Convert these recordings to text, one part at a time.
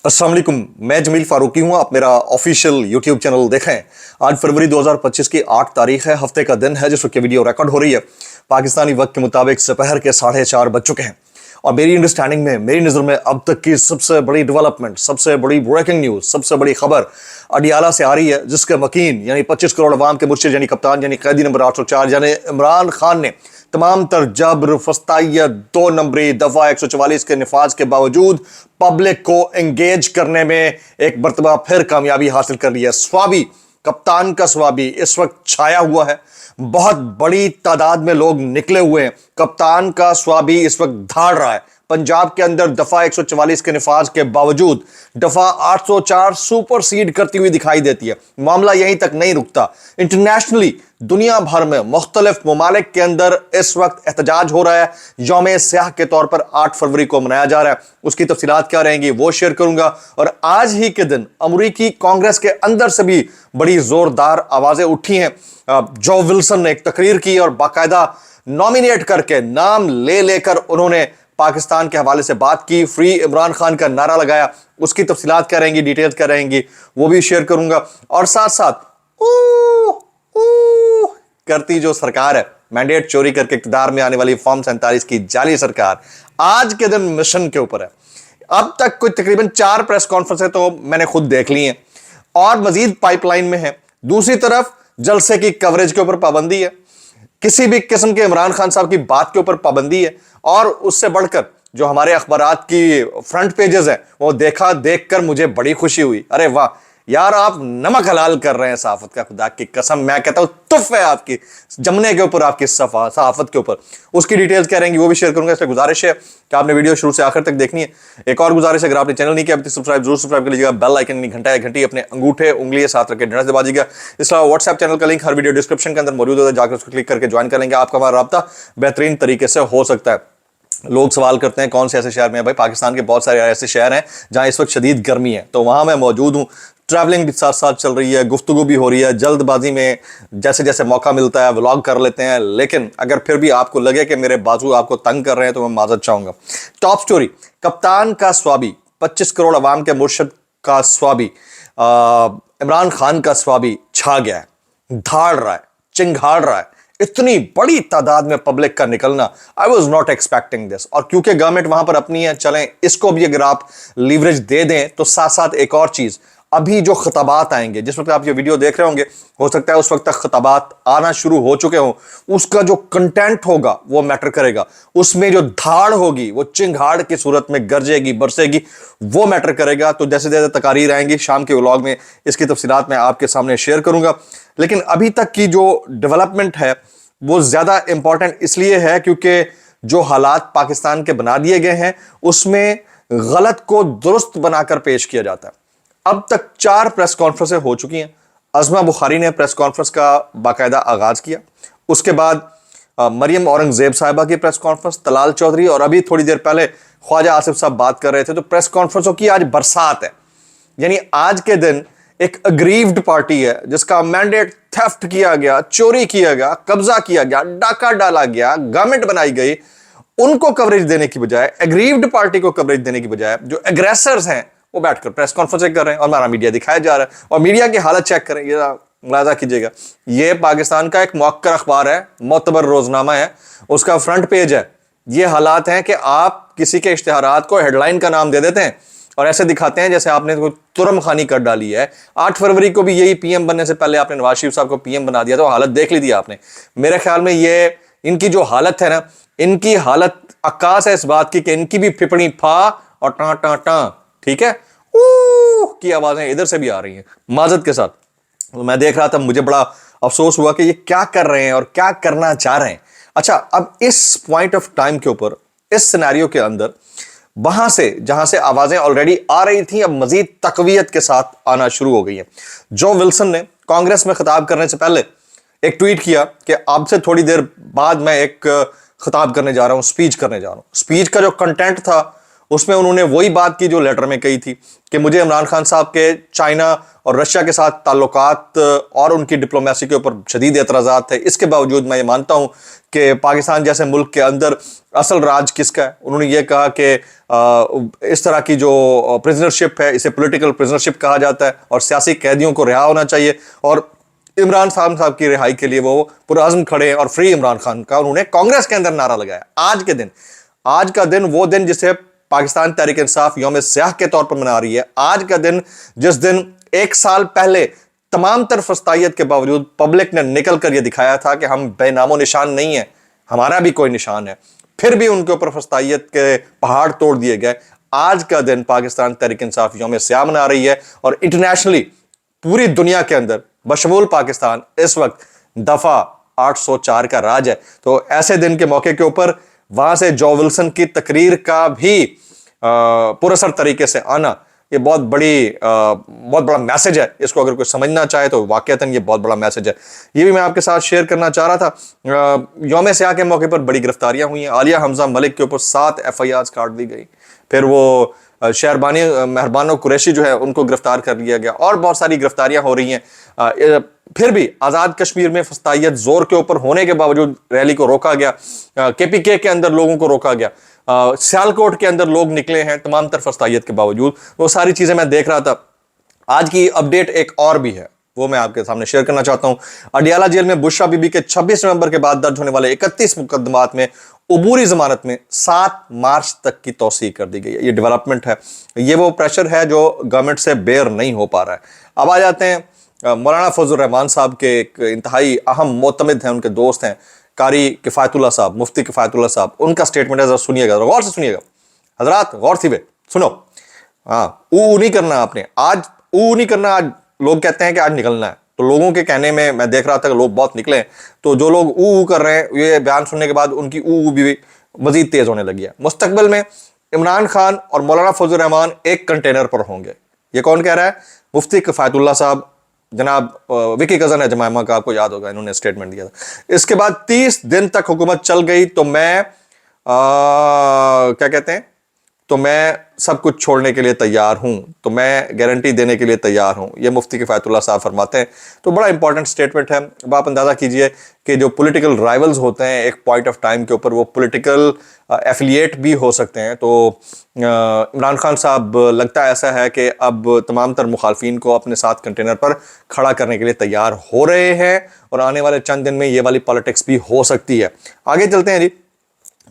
अस्सलाम वालेकुम, मैं जमील फारूकी हूं। आप मेरा ऑफिशियल यूट्यूब चैनल देखें। आज फरवरी 2025 की 8 तारीख है, हफ्ते का दिन है जिस वक्त वीडियो रिकॉर्ड हो रही है। पाकिस्तानी वक्त के मुताबिक दोपहर के 4:30 बज चुके हैं और मेरी अंडरस्टैंडिंग में, मेरी नज़र में अब तक की सबसे बड़ी डेवलपमेंट, सबसे बड़ी ब्रेकिंग न्यूज़, सबसे बड़ी खबर अडियाला से आ रही है, जिसके मकीन यानी 25 करोड़ अवाम के मुर्शिद यानी कप्तान यानी कैदी नंबर 804 यानी इमरान खान ने तमाम तर जबर, फस्तायत, 2 नंबरी, दफा 144 के निफाज के बावजूद पब्लिक को एंगेज करने में एक मरतबा फिर कामयाबी हासिल कर ली है। स्वाबी, कप्तान का स्वाबी इस वक्त छाया हुआ है। बहुत बड़ी तादाद में लोग निकले हुए हैं। कप्तान का स्वाबी इस वक्त धाड़ रहा है। पंजाब के अंदर दफा 144 के निफाज के बावजूद दफा 804 सुपर सीड करती हुई दिखाई देती है। मामला यहीं तक नहीं रुकता। इंटरनेशनली दुनिया भर में मुख्तलिफ ममालिक के अंदर इस वक्त एहतजाज हो रहा है। यौम स्याह के तौर पर 8 फरवरी को मनाया जा रहा है। उसकी तफसीलात क्या रहेंगी वो शेयर करूंगा। और आज ही के दिन अमरीकी कांग्रेस के अंदर से भी बड़ी जोरदार आवाजें उठी हैं। जो विल्सन ने एक तकरीर की और बाकायदा नॉमिनेट करके नाम ले लेकर उन्होंने पाकिस्तान के हवाले से बात की, फ्री इमरान खान का नारा लगाया। उसकी तफसीलात क्या रहेंगी, डिटेल्स क्या रहेंगी वो भी शेयर करूंगा। और साथ साथ करती जो सरकार है, मैंडेट चोरी करके इक़्तिदार में आने वाली फॉर्म 47 की जाली सरकार, आज के दिन मिशन के ऊपर है। अब तक कोई तकरीबन 4 प्रेस कॉन्फ्रेंसें तो मैंने खुद देख ली हैं और मजीद पाइपलाइन में है। दूसरी तरफ जलसे की कवरेज के ऊपर पाबंदी है, किसी भी किस्म के इमरान खान साहब की बात के ऊपर पाबंदी है। और उससे बढ़कर जो हमारे अखबारात की फ्रंट पेजेस हैं वो देखकर मुझे बड़ी खुशी हुई। अरे वाह यार, आप नमक हलाल कर रहे हैं सहाफत का, खुदा की कसम मैं कहता हूं तुफ है आपकी जमने के ऊपर, आपकी सहाफत के ऊपर। उसकी डिटेल्स क्या रहेंगी वो भी शेयर करूंगा। इसलिए गुजारिश है कि आपने वीडियो शुरू से आखिर तक देखनी है। एक और गुजारिश है, अगर आपने चैनल नहीं किया अभी तक सब्सक्राइब जरूर सब्सक्राइब कर लीजिएगा। बेल आइकन घंटा या घंटी अपने अंगूठे उंगली साथ रखकर डंडा दबा दीजिएगा। इसके अलावा व्हाट्सएप चैनल का लिंक हर वीडियो डिस्क्रिप्शन के अंदर मौजूद होता है, जाकर उसको क्लिक करके ज्वाइन कर लेंगे। आपका हमारा राब्ता बेहतरीन तरीके से हो सकता है। लोग सवाल करते हैं कौन से ऐसे शहर में है। भाई पाकिस्तान के बहुत सारे ऐसे शहर हैं जहां इस वक्त शदीद गर्मी है, तो वहां मैं मौजूद हूं। ट्रैवलिंग भी साथ साथ चल रही है, गुफ्तगू भी हो रही है। जल्दबाजी में जैसे जैसे मौका मिलता है व्लॉग कर लेते हैं, लेकिन अगर फिर भी आपको लगे कि मेरे बाजू आपको तंग कर रहे हैं तो मैं माजरत चाहूंगा। टॉप स्टोरी, कप्तान का स्वाबी, 25 करोड़ अवाम के मुर्शिद का स्वाबी इमरान खान का स्वाबी छा गया है, धाड़ रहा है, चिंगाड़ रहा है। इतनी बड़ी तादाद में पब्लिक का निकलना, I was not expecting this. और क्योंकि गवर्नमेंट वहां पर अपनी है, चलें इसको भी अगर आप लीवरेज दे दें तो साथ साथ एक और चीज, अभी जो खिताबात आएंगे, जिस वक्त आप ये वीडियो देख रहे होंगे हो सकता है उस वक्त तक खिताबात आना शुरू हो चुके हों, उसका जो कंटेंट होगा वो मैटर करेगा। उसमें जो धाड़ होगी वो चिंगाड़ की सूरत में गरजेगी, बरसेगी, वो मैटर करेगा। तो जैसे जैसे तकारीर आएंगी शाम के व्लॉग में इसकी तफसीलात मैं आपके सामने शेयर करूंगा। लेकिन अभी तक की जो डेवलपमेंट है वो ज्यादा इंपॉर्टेंट इसलिए है क्योंकि जो हालात पाकिस्तान के बना दिए गए हैं उसमें गलत को दुरुस्त बनाकर पेश किया जाता है। अब तक 4 प्रेस कॉन्फ्रेंसें हो चुकी हैं। अज़मा बुखारी ने प्रेस कॉन्फ्रेंस का बाकायदा आगाज किया, उसके बाद मरियम औरंगजेब साहिबा की प्रेस कॉन्फ्रेंस, तलाल चौधरी, और अभी थोड़ी देर पहले ख्वाजा आसिफ साहब बात कर रहे थे। तो प्रेस कॉन्फ्रेंसों की आज बरसात है। यानी आज के दिन एक अग्रीव्ड पार्टी है जिसका मैंडेट थेफ्ट किया गया, चोरी किया गया, कब्जा किया गया, डाका डाला गया, गवर्नमेंट बनाई गई, उनको कवरेज देने की बजाय, एग्रीव्ड पार्टी को कवरेज देने की बजाय जो एग्रेसर्स हैं वो बैठकर प्रेस कॉन्फ्रेंस कर रहे हैं और हमारा मीडिया दिखाया जा रहा है। और मीडिया की हालत चेक करें, ये मुलाजा कीजिएगा, ये पाकिस्तान का एक मौक्कर अखबार है, मोतबर रोजनामा है, उसका फ्रंट पेज है। ये हालात हैं कि आप किसी के इश्तिहारात को हेडलाइन का नाम दे देते हैं और ऐसे दिखाते हैं जैसे आपने कोई तुरम खानी कर डाली है। 8 फरवरी को भी यही पीएम बनने से पहले आपने नवाज शरीफ साहब को पीएम बना दिया, तो हालत देख ली थी आपने। मेरे ख्याल में ये इनकी जो हालत है ना, इनकी हालत अक्कास है इस बात की कि इनकी भी फिपड़ी फा और टा टा टा, ठीक है, की आवाजें इधर से भी आ रही हैं माजत के साथ। तो मैं देख रहा था, मुझे बड़ा अफसोस हुआ कि ये क्या कर रहे हैं और क्या करना चाह रहे हैं। अच्छा, अब इस पॉइंट ऑफ टाइम के ऊपर, इस सिनेरियो के अंदर, वहां से जहां से आवाजें ऑलरेडी आ रही थी अब मजीद तकवीयत के साथ आना शुरू हो गई हैं। जो विल्सन ने कांग्रेस में खिताब करने से पहले एक ट्वीट किया कि अब से थोड़ी देर बाद मैं एक खिताब करने जा रहा हूं, स्पीच करने जा रहा हूं। स्पीच का जो कंटेंट था उसमें उन्होंने वही बात की जो लेटर में कही थी कि मुझे इमरान खान साहब के चाइना और रशिया के साथ ताल्लुकात और उनकी डिप्लोमेसी के ऊपर शदीद एतराज़ात थे। इसके बावजूद मैं ये मानता हूं कि पाकिस्तान जैसे मुल्क के अंदर असल राज किसका है। उन्होंने ये कहा कि इस तरह की जो प्रिजनरशिप है इसे पॉलिटिकल प्रिजनरशिप कहा जाता है और सियासी कैदियों को रिहा होना चाहिए, और इमरान खान साहब की रिहाई के लिए वो पुरअज़्म खड़े हैं और फ्री इमरान खान का उन्होंने कांग्रेस के अंदर नारा लगाया। आज का दिन वो दिन जिसे पाकिस्तान तहरीक इंसाफ यौम स्याह के तौर पर मना रही है। आज का दिन जिस दिन 1 साल पहले तमाम तरह फस्तायत के बावजूद पब्लिक ने निकल कर यह दिखाया था कि हम बेनामो निशान नहीं है, हमारा भी कोई निशान है, फिर भी उनके ऊपर फस्तायत के पहाड़ तोड़ दिए गए। आज का दिन पाकिस्तान तहरीक इंसाफ यौम स्याह मना रही है और इंटरनेशनली पूरी दुनिया के अंदर बशमूल पाकिस्तान इस वक्त दफा 804 का राज है। तो ऐसे दिन के मौके के ऊपर वहां से जो विल्सन की तकरीर का भी पुरअसर तरीके से आना, ये बहुत बड़ा मैसेज है। इसको अगर कोई समझना चाहे तो वाकईतन ये बहुत बड़ा मैसेज है। ये भी मैं आपके साथ शेयर करना चाह रहा था। यौम स्याह के मौके पर बड़ी गिरफ्तारियां हुई हैं। आलिया हमजा मलिक के ऊपर 7 FIRs काट दी गई। फिर वो शहरबानी मेहरबानो कुरैशी जो है उनको गिरफ्तार कर लिया गया और बहुत सारी गिरफ्तारियां हो रही हैं। फिर भी आज़ाद कश्मीर में फस्तायत जोर के ऊपर होने के बावजूद रैली को रोका गया। KPK के अंदर लोगों को रोका गया। सियालकोट के अंदर लोग निकले हैं तमाम तरह फस्तायत के बावजूद। वो सारी चीजें मैं देख रहा था। आज की अपडेट एक और भी है, वो मैं आपके सामने शेयर करना चाहता हूं। अडियाला जेल में बुशरा बीबी के 26 नवंबर के बाद दर्ज होने वाले 31 मुकदमात में उबूरी जमानत में 7 मार्च तक की तौसीह कर दी गई है। ये डेवलपमेंट है, ये वो प्रेशर है जो गवर्नमेंट से बेयर नहीं हो पा रहा है। अब आ जाते हैं मौलाना फजल रहमान साहब के एक इंतहाई अहम मोतमिद हैं, उनके दोस्त हैं कारी किफायतुल्लाह साहब, मुफ्ती किफायतुल्लाह साहब। उनका स्टेटमेंट है, जरा सुनिएगा, गौर से सुनिएगा हजरात, गौर से सुनो। हाँ, ऊ नहीं करना आपने, आज ऊ नहीं करना। आज लोग कहते हैं कि आज निकलना है, तो लोगों के कहने में मैं देख रहा था कि लोग बहुत निकले। तो जो लोग ऊ कर रहे हैं, ये बयान सुनने के बाद उनकी ऊ भी मजीद तेज होने लगी है। मुस्तकबिल में इमरान खान और मौलाना फजल रहमान एक कंटेनर पर होंगे। ये कौन कह रहा है? मुफ्ती किफायतुल्लाह साहब, जनाब विकी कजन है जमायमा का, आपको याद होगा, इन्होंने स्टेटमेंट दिया था। इसके बाद 30 दिन तक हुकूमत चल गई तो मैं क्या कहते हैं, तो मैं सब कुछ छोड़ने के लिए तैयार हूं, तो मैं गारंटी देने के लिए तैयार हूं, ये मुफ्ती किफायतुल्लाह साहब फरमाते हैं। तो बड़ा इंपॉर्टेंट स्टेटमेंट है। अब आप अंदाजा कीजिए कि जो पॉलिटिकल राइवल्स होते हैं एक पॉइंट ऑफ टाइम के ऊपर वो पॉलिटिकल एफिलिएट भी हो सकते हैं। तो इमरान खान साहब लगता है ऐसा है कि अब तमाम तर मुखालफिन को अपने साथ कंटेनर पर खड़ा करने के लिए तैयार हो रहे हैं और आने वाले चंद दिन में ये वाली पॉलिटिक्स भी हो सकती है। आगे चलते हैं जी।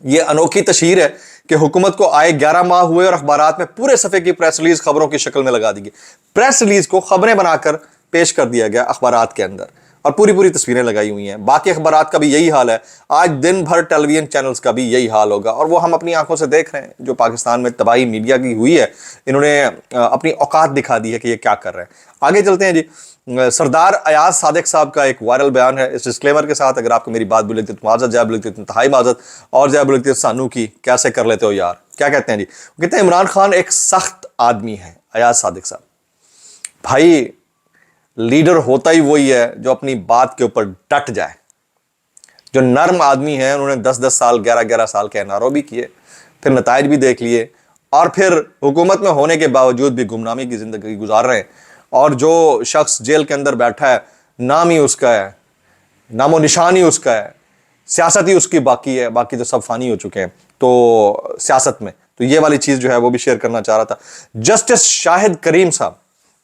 ये अनोखी तशहीर है कि हुकूमत को आए 11 माह हुए और अखबारात में पूरे सफ़े की प्रेस रिलीज खबरों की शक्ल में लगा दी गई। प्रेस रिलीज को खबरें बनाकर पेश कर दिया गया अखबारात के अंदर और पूरी तस्वीरें लगाई हुई हैं। बाकी अखबारात का भी यही हाल है। आज दिन भर टेलीविजन चैनल्स का भी यही हाल होगा और वो हम अपनी आंखों से देख रहे हैं। जो पाकिस्तान में तबाही मीडिया की हुई है, इन्होंने अपनी औकात दिखा दी है कि ये क्या कर रहे हैं। आगे चलते हैं जी। सरदार अयाज सादिक साहब का एक वायरल बयान है। इस डिस्क्लेमर के साथ, अगर आपको मेरी बात भी लगती है तो माजत, जैब लगती है तो इंतहाई माजत, और जैब लगती है सानू की, कैसे कर लेते हो यार। क्या कहते हैं जी? कहते हैं इमरान खान एक सख्त आदमी है। अयाज सादिक साहब, भाई लीडर होता ही वही है जो अपनी बात के ऊपर डट जाए। जो नर्म आदमी है, उन्होंने 10-10 साल 11-11 साल के एनआरओ भी किए, फिर नताइज भी देख लिए और फिर हुकूमत में होने के बावजूद भी गुमनामी की जिंदगी गुजार रहे हैं। और जो शख्स जेल के अंदर बैठा है, नाम ही उसका है, नामो निशान ही उसका है, सियासत ही उसकी बाकी है, बाकी तो सब फानी हो चुके हैं तो सियासत में। तो ये वाली चीज जो है वो भी शेयर करना चाह रहा था। जस्टिस शाहिद करीम साहब,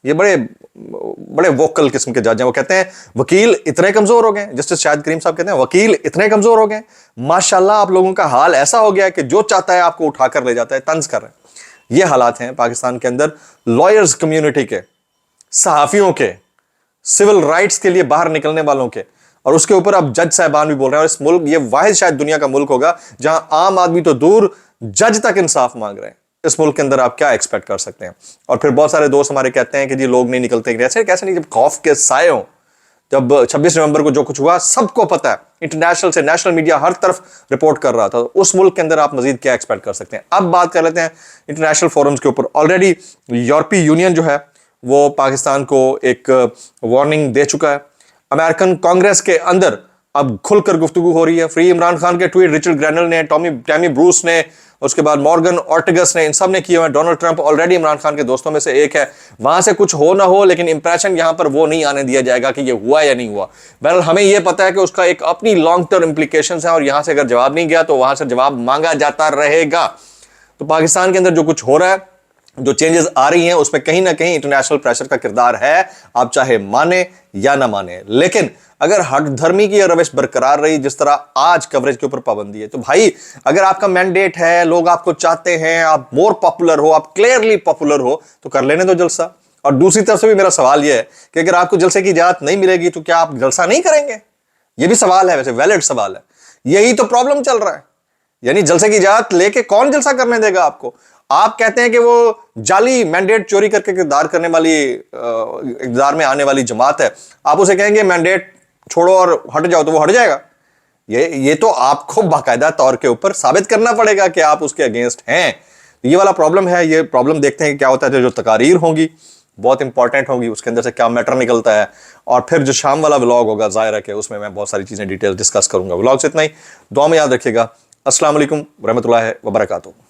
ये बड़े वोकल किस्म के जज हैं। वो कहते हैं वकील इतने कमजोर हो गए। जस्टिस शाहिद करीम साहब कहते हैं वकील इतने कमजोर हो गए, माशाल्लाह आप लोगों का हाल ऐसा हो गया है कि जो चाहता है आपको उठाकर ले जाता है, तंज कर रहे हैं। ये हालात हैं पाकिस्तान के अंदर लॉयर्स कम्युनिटी के, सहाफियों के, सिविल राइट्स के लिए बाहर निकलने वालों के। और उसके ऊपर अब जज साहबान भी बोल रहे हैं। और इस मुल्क, ये वाहिद शायद दुनिया का मुल्क होगा जहां आम आदमी तो दूर, जज तक इंसाफ मांग रहे हैं। इस मुल्क के अंदर आप क्या एक्सपेक्ट कर सकते हैं? और फिर बहुत सारे दोस्त हमारे कहते हैं कि जी लोग नहीं निकलते। ऐसे कैसे नहीं? जब खौफ के साए हो, जब 26 नवंबर को जो कुछ हुआ सबको पता है, इंटरनेशनल से नेशनल मीडिया हर तरफ रिपोर्ट कर रहा था। उस मुल्क के अंदर आप मजीद क्या एक्सपेक्ट कर सकते हैं? अब बात कर लेते हैं इंटरनेशनल फोरम्स के ऊपर। ऑलरेडी यूरोपीय यूनियन जो है वो पाकिस्तान को एक वार्निंग दे चुका है। अमेरिकन कांग्रेस के अंदर अब खुलकर गुफ्तगू हो रही है। फ्री इमरान खान के ट्वीट रिचर्ड ग्रैनल ने, टैमी ब्रूस ने उसके बाद मॉर्गन ऑर्टिगस ने, इन सब ने किए हुए। Donald Trump already Imran Khan के दोस्तों में से एक है। वहां से कुछ हो ना हो, लेकिन इंप्रेशन यहां पर वो नहीं आने दिया जाएगा कि ये हुआ या नहीं हुआ। बहरहाल हमें यह पता है कि उसका एक अपनी लॉन्ग टर्म इंप्लीकेशंस है, और यहां से अगर जवाब नहीं गया तो वहां से जवाब मांगा जाता रहेगा। तो पाकिस्तान के अंदर जो कुछ हो रहा है, जो चेंजेस आ रही हैं, उसमें कहीं ना कहीं इंटरनेशनल प्रेशर का किरदार है, आप चाहे माने या ना माने। लेकिन अगर हट धर्मी की रविश बरकरार रही, जिस तरह आज कवरेज के ऊपर पाबंदी है, तो भाई अगर आपका मैंडेट है, लोग आपको चाहते हैं, आप मोर पॉपुलर हो, आप क्लियरली पॉपुलर हो, तो कर लेने दो जलसा। और दूसरी तरफ से भी मेरा सवाल यह है कि अगर आपको जलसे की इजाजत नहीं मिलेगी तो क्या आप जलसा नहीं करेंगे? यह भी सवाल है, वैसे वैलिड सवाल है। यही तो प्रॉब्लम चल रहा है। यानी जलसे की इजाजत लेके कौन जलसा करने देगा आपको? आप कहते हैं कि वो जाली मैंडेट चोरी करके इक़्तिदार करने वाली, इक़्तिदार में आने वाली जमात है, आप उसे कहेंगे मैंडेट छोड़ो और हट जाओ, तो वो हट जाएगा? ये तो आपको बाकायदा तौर के ऊपर साबित करना पड़ेगा कि आप उसके अगेंस्ट हैं। ये वाला प्रॉब्लम है। ये प्रॉब्लम देखते हैं कि क्या होता है। जो तकारीर होंगी बहुत इंपॉर्टेंट होगी, उसके अंदर से क्या मैटर निकलता है। और फिर जो शाम वाला व्लॉग होगा, जाहिर है कि उसमें मैं बहुत सारी चीजें डिटेल डिस्कस करूंगा। व्लॉग से इतना ही, दुआ में याद रखिएगा। अस्सलाम वालेकुम रहमतुल्लाहि व बरकातुहू।